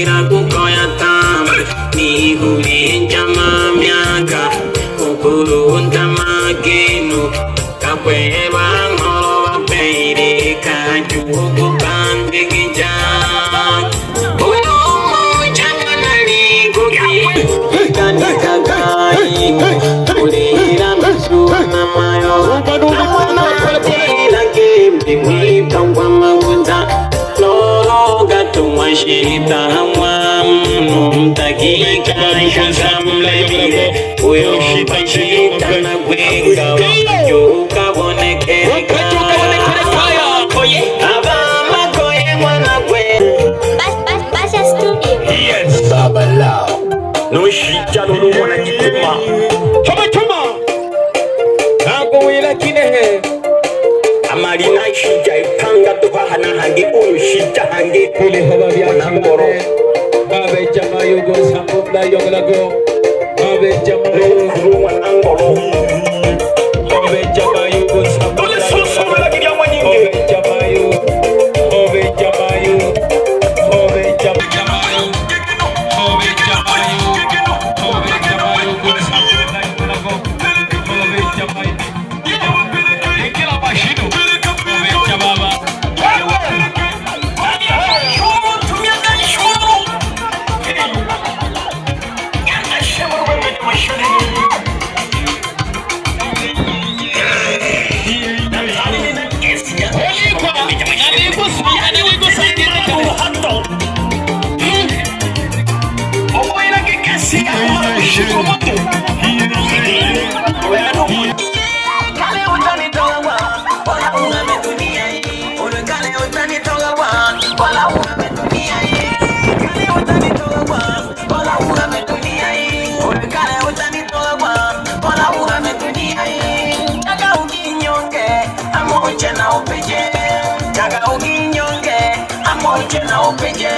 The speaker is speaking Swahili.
Ira kukoya tam ni huli jama miaka ukuru ntama genu kakwe bangolo babeire kajugu bandigija uyo jama nali kuki kanika kai ulira msuna mayo amana kimbi mwipangwa magunza loro gatumwa shita mtaki kaisha samlebire uyo pachita na gwenga yuka bonekere kaya abama koye mwana gwe Basha Studio. Yes, Babala. No shita no mwana kituma. Choma Nago ila kinehe Amarina shija ipanga tuka hana hangi uyu shija hangi kule hava vya nangoro Babe jama yugo sambunda yonglago Babe jama yugo nangoro Babe jama yugo sambunda yonglago Babe jama yugo Babe jama yugo Babe jama yugo Babe jama yugo Babe jama yugo sambunda yonglago Babe jama yugo Ikila bashido Babe jama ba Jaga uginyonge, amoje na upeje.